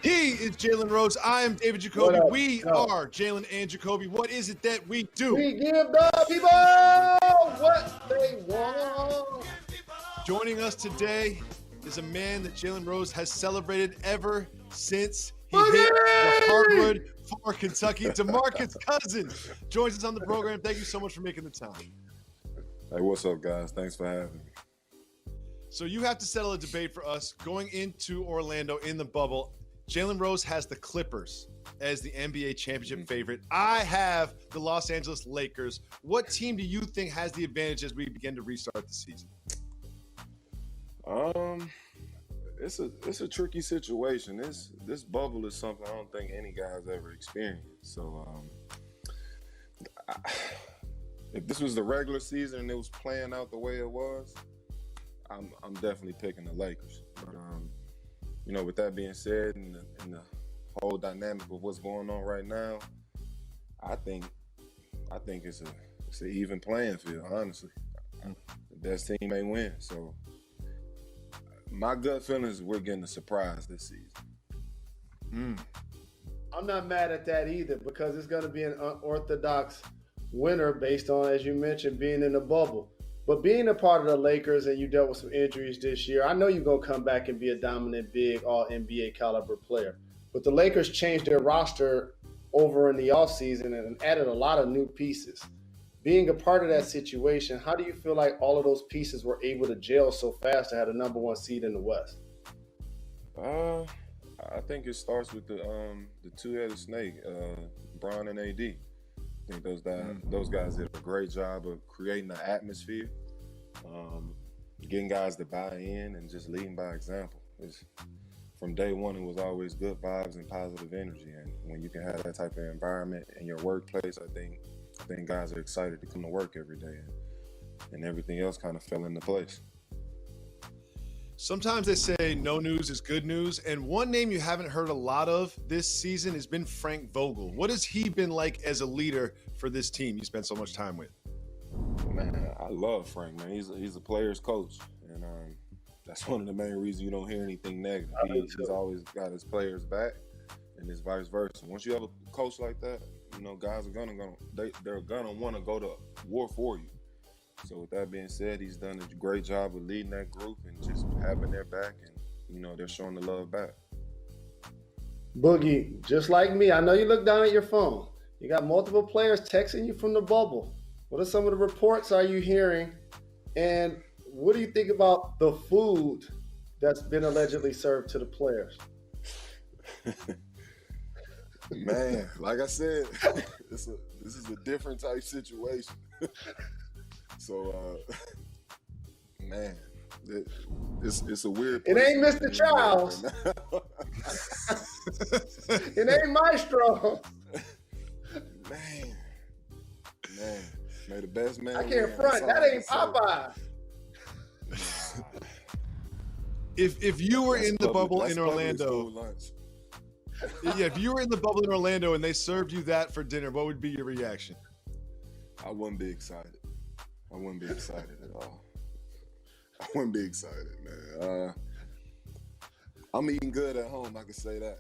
He is Jalen Rose. I am David Jacoby. We are Jalen and Jacoby. What is it that we do? We give the people what they want. Joining us today is a man that Jalen Rose has celebrated ever since he hit the hardwood for Kentucky. DeMarcus Cousins joins us on the program. Thank you so much for making the time. Hey, what's up, guys? Thanks for having me. So you have to settle a debate for us going into Orlando in the bubble. Jalen Rose has the Clippers as the NBA championship favorite. I have the Los Angeles Lakers. What team do you think has the advantage as we begin to restart the season? It's a tricky situation. This bubble is something I don't think any guy's ever experienced. So, if this was the regular season and it was playing out the way it was, I'm definitely picking the Lakers. But with that being said, and the whole dynamic of what's going on right now, I think it's an even playing field. Honestly, the best team may win. So my gut feeling is we're getting a surprise this season. I'm not mad at that either because it's going to be an unorthodox winner based on, as you mentioned, being in the bubble. But being a part of the Lakers and you dealt with some injuries this year, I know you're going to come back and be a dominant, big, all-NBA caliber player. But the Lakers changed their roster over in the offseason and added a lot of new pieces. Being a part of that situation, how do you feel like all of those pieces were able to gel so fast to have the number one seed in the West? I think it starts with the two-headed snake, Bron and AD. I think those guys did a great job of creating the atmosphere, getting guys to buy in and just leading by example. From day one, it was always good vibes and positive energy. And when you can have that type of environment in your workplace, I think guys are excited to come to work every day, and everything else kind of fell into place. Sometimes they say no news is good news, and one name you haven't heard a lot of this season has been Frank Vogel. What has he been like as a leader for this team you spent so much time with? Man, I love Frank, man. He's a player's coach, and that's one of the main reasons you don't hear anything negative. He's always got his players back, and it's vice versa. Once you have a coach like that, guys are they're gonna want to go to war for you. So with that being said, he's done a great job of leading that group and just having their back, and they're showing the love back. Boogie, just like me, I know you look down at your phone. You got multiple players texting you from the bubble. What are some of the reports are you hearing? And what do you think about the food that's been allegedly served to the players? Man, like I said, this is a different type situation. So, man, it's a weird place. It ain't Mr. Charles. It ain't Maestro. Man, may the best man. I can't front. That ain't Popeye. If you were in the bubble in Orlando, if you were in the bubble in Orlando and they served you that for dinner, what would be your reaction? I wouldn't be excited. I wouldn't be excited at all. I wouldn't be excited, man. I'm eating good at home, I can say that.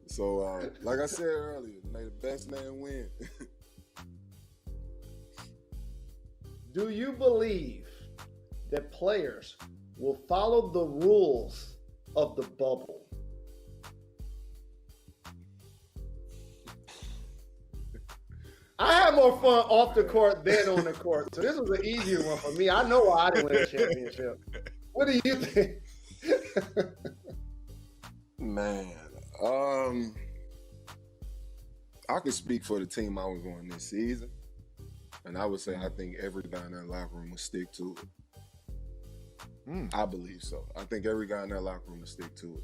So, like I said earlier, may the best man win. Do you believe that players will follow the rules of the bubble? I had more fun off the court than on the court, so this was an easier one for me. I know why I didn't win a championship. What do you think? Man, I could speak for the team I was on this season, and I would say I think every guy in that locker room will stick to it. I believe so. I think every guy in that locker room will stick to it.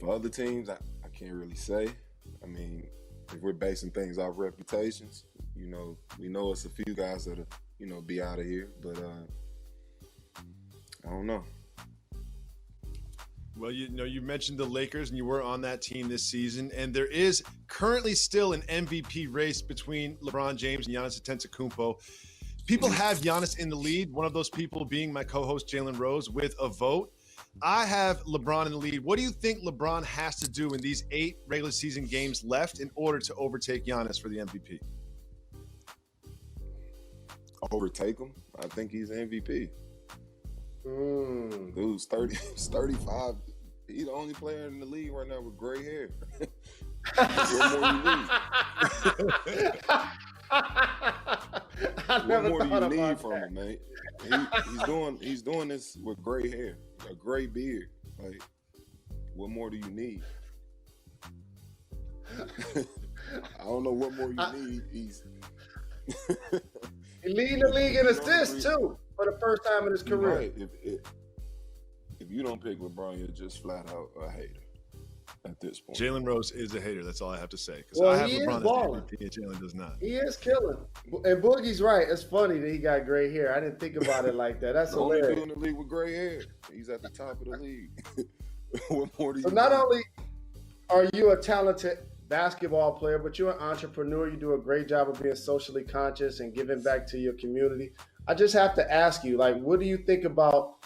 For other teams, I can't really say. I mean, if we're basing things off reputations, we know it's a few guys that'll, be out of here, but I don't know. Well, you mentioned the Lakers, and you were on that team this season, and there is currently still an MVP race between LeBron James and Giannis Antetokounmpo. People have Giannis in the lead, one of those people being my co-host Jalen Rose with a vote. I have LeBron in the lead. What do you think LeBron has to do in these 8 regular season games left in order to overtake Giannis for the MVP? Overtake him? I think he's MVP. Dude's 35. He's the only player in the league right now with gray hair. What more you need? What more do you need from him, man? He's doing this with gray hair, a gray beard. Like, what more do you need? I don't know what more you need. He's he leading the league in assists too for the first time in his career. Right. If you don't pick LeBron, you're just flat out a hater at this point. Jalen Rose is a hater. That's all I have to say. Because Well, I have he is LeBron as balling. the MVP and Jalen does not. He is killing. And Boogie's right. It's funny that he got gray hair. I didn't think about it like that. That's The only hilarious. dude in the league with gray hair. He's at the top of the league. What more do you So not need? only are you a talented basketball player, but you're an entrepreneur. You do a great job of being socially conscious and giving back to your community. I just have to ask you, like, what do you think about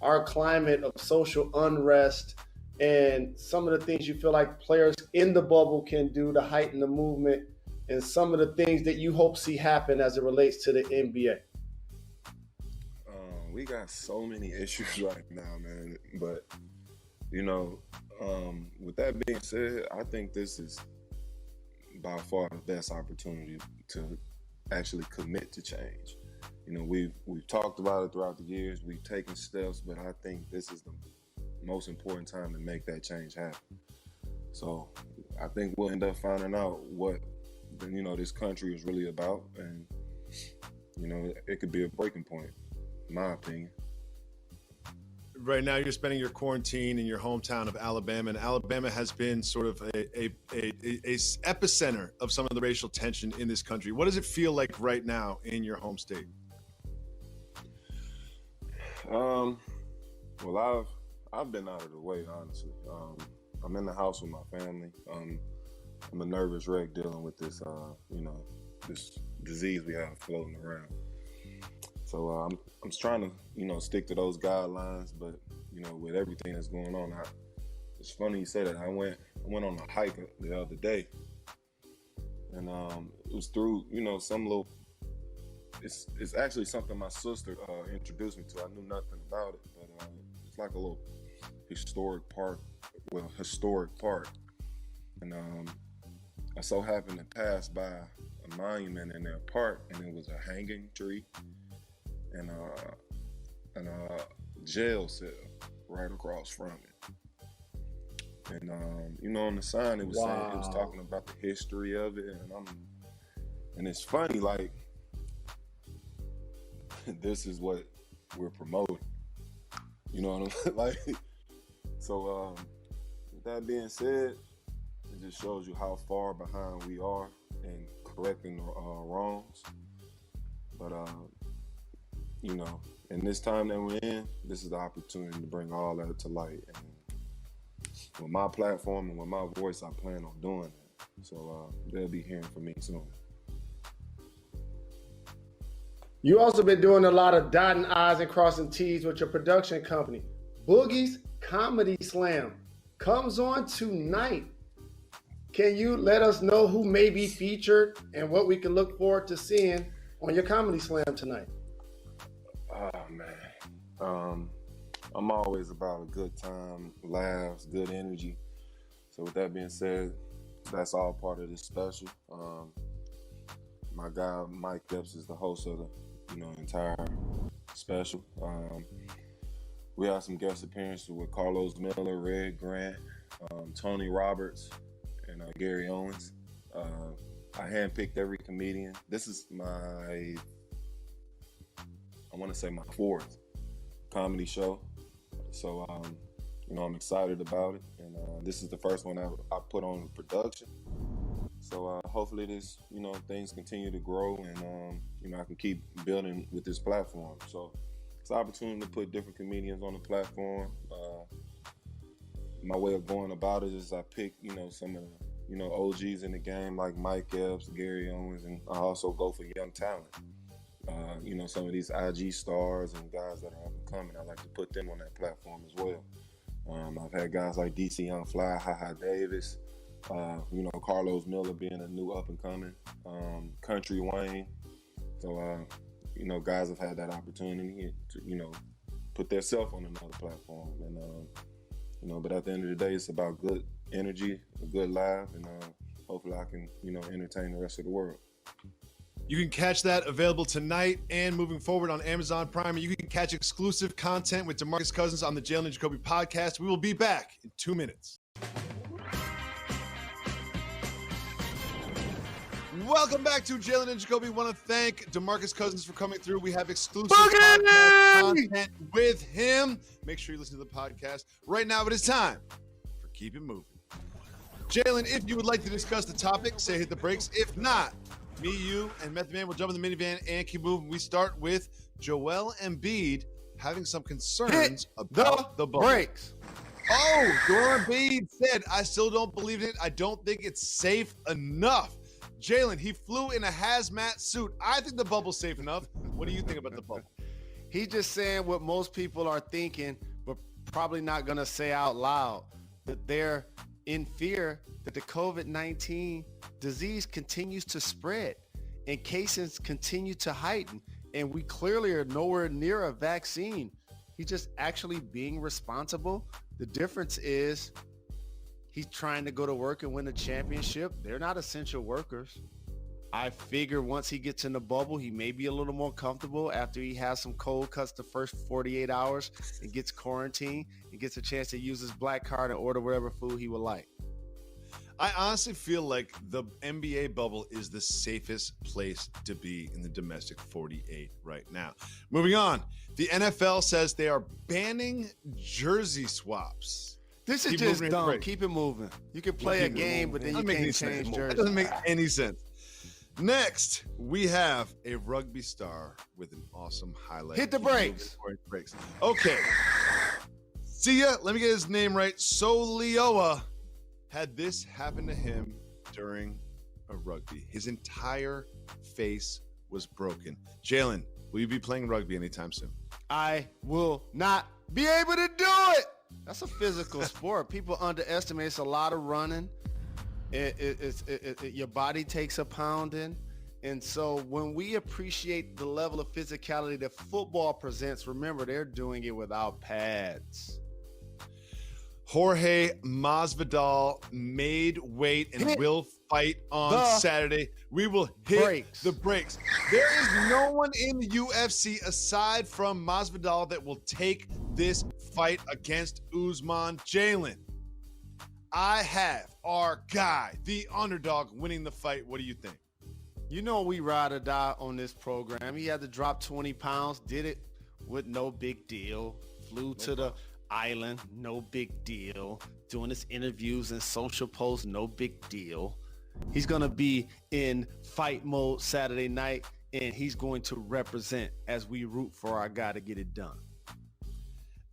our climate of social unrest and some of the things you feel like players in the bubble can do to heighten the movement and some of the things that you hope see happen as it relates to the NBA? We got so many issues right now, man. But, with that being said, I think this is by far the best opportunity to actually commit to change. We've talked about it throughout the years. We've taken steps, but I think this is the most important time to make that change happen. So I think we'll end up finding out what, this country is really about. And, it could be a breaking point, in my opinion. Right now, you're spending your quarantine in your hometown of Alabama, and Alabama has been sort of a epicenter of some of the racial tension in this country. What does it feel like right now in your home state? Well, I've been out of the way, honestly. I'm in the house with my family. I'm a nervous wreck dealing with this, this disease we have floating around. So I'm trying to, stick to those guidelines. But with everything that's going on, it's funny you say that. I went on a hike the other day, and it was through some little. It's actually something my sister introduced me to. I knew nothing about it, but it's like a little historic park. And I so happened to pass by a monument in their park, and it was a hanging tree and a jail cell right across from it. And on the sign it was saying, it was talking about the history of it, and it's funny, like, this is what we're promoting. You know what I'm like? So with that being said, it just shows you how far behind we are in correcting the wrongs. But in this time that we're in, this is the opportunity to bring all that to light. And with my platform and with my voice, I plan on doing that. So they'll be hearing from me soon. You also been doing a lot of dotting I's and crossing T's with your production company. Boogie's Comedy Slam comes on tonight. Can you let us know who may be featured and what we can look forward to seeing on your Comedy Slam tonight? Oh, man. I'm always about a good time, laughs, good energy. So with that being said, that's all part of this special. My guy, Mike Epps, is the host of the entire special. We have some guest appearances with Carlos Miller, Red Grant, Tony Roberts, and Gary Owens. I handpicked every comedian. This is my 4th comedy show. So, I'm excited about it. And this is the first one I put on production. So hopefully this, things continue to grow and, I can keep building with this platform. So it's an opportunity to put different comedians on the platform. My way of going about it is I pick, some of the, OGs in the game like Mike Epps, Gary Owens, and I also go for young talent. some of these IG stars and guys that are up and coming. I like to put them on that platform as well. I've had guys like DC Young Fly, Haha Davis, Carlos Miller being a new up and coming, Country Wayne. So, guys have had that opportunity to, put themselves on another platform. And, but at the end of the day, it's about good energy, a good laugh, and hopefully I can, entertain the rest of the world. You can catch that available tonight and moving forward on Amazon Prime. You can catch exclusive content with DeMarcus Cousins on the Jalen Jacoby podcast. We will be back in 2 minutes. Welcome back to Jalen and Jacoby. Want to thank DeMarcus Cousins for coming through. We have exclusive content with him. Make sure you listen to the podcast right now. But it's time for Keep It Moving. Jalen, if you would like to discuss the topic, say hit the brakes. If not, me, you, and Method Man will jump in the minivan and keep moving. We start with Joel Embiid having some concerns about the bubble. Brakes. Oh, Joel Embiid said, I still don't believe it. I don't think it's safe enough. Jalen, he flew in a hazmat suit. I think the bubble's safe enough. What do you think about the bubble? He's just saying what most people are thinking, but probably not going to say out loud, that they're in fear that the COVID-19 disease continues to spread and cases continue to heighten. And we clearly are nowhere near a vaccine. He's just actually being responsible. The difference is he's trying to go to work and win a championship. They're not essential workers. I figure once he gets in the bubble, he may be a little more comfortable after he has some cold cuts the first 48 hours and gets quarantined and gets a chance to use his black card and order whatever food he would like. I honestly feel like the NBA bubble is the safest place to be in the domestic 48 right now. Moving on, the NFL says they are banning jersey swaps. This is just dumb. Keep it moving. You can play a game, but then you can't change jerseys. That doesn't make any sense. Next, we have a rugby star with an awesome highlight. Hit the brakes. Okay. See ya. Let me get his name right. Solioa had this happen to him during a rugby. His entire face was broken. Jalen, will you be playing rugby anytime soon? I will not be able to do it. That's a physical sport. People underestimate it's a lot of running. Your body takes a pounding. And so when we appreciate the level of physicality that football presents, remember, they're doing it without pads. Jorge Masvidal made weight and will fight on Saturday. We will hit the brakes. There is no one in the UFC aside from Masvidal that will take this fight against Usman. Jalen, I have our guy, the underdog, winning the fight. What do you think? You know we ride or die on this program. He had to drop 20 pounds, did it with no big deal, flew to the island, no big deal, doing his interviews and social posts, no big deal. He's going to be in fight mode Saturday night, and he's going to represent as we root for our guy to get it done.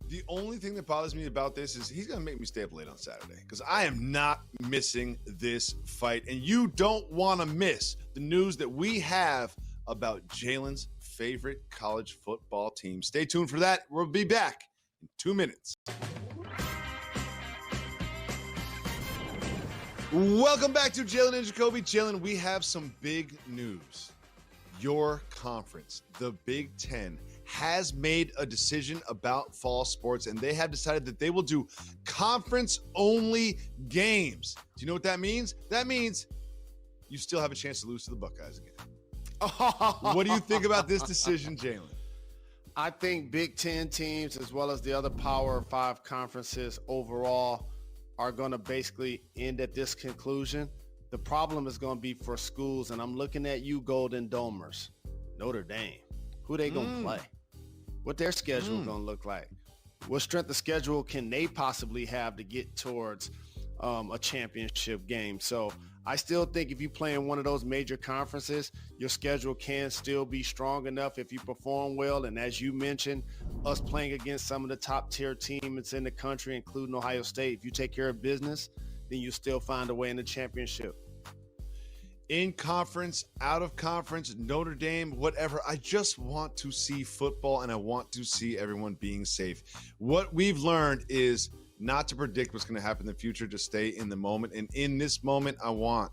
The only thing that bothers me about this is he's going to make me stay up late on Saturday because I am not missing this fight. And you don't want to miss the news that we have about Jalen's favorite college football team. Stay tuned for that. We'll be back in 2 minutes. Welcome back to Jalen and Jacoby. Jalen, we have some big news. Your conference, the Big Ten, has made a decision about fall sports, and they have decided that they will do conference-only games. Do you know what that means? That means you still have a chance to lose to the Buckeyes again. What do you think about this decision, Jalen? I think Big Ten teams, as well as the other Power 5 conferences overall, are going to basically end at this conclusion. The problem is going to be for schools, and I'm looking at you, Golden Domers, Notre Dame. Who they going to play? What their schedule going to look like? What strength of schedule can they possibly have to get towards a championship game? So I still think if you play in one of those major conferences, your schedule can still be strong enough if you perform well. And as you mentioned, us playing against some of the top tier teams in the country, including Ohio State, if you take care of business, then you still find a way in the championship. in conference, out of conference, Notre Dame, whatever. I just want to see football, and I want to see everyone being safe. What we've learned is not to predict what's going to happen in the future, to stay in the moment. And in this moment, I want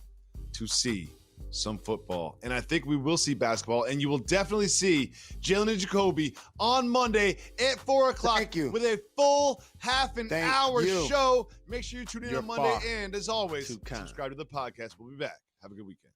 to see some football. And I think we will see basketball, and you will definitely see Jalen Jacoby on Monday at 4 o'clock with a full half an hour show. Make sure you tune in on Monday. And as always, subscribe to the podcast. We'll be back. Have a good weekend.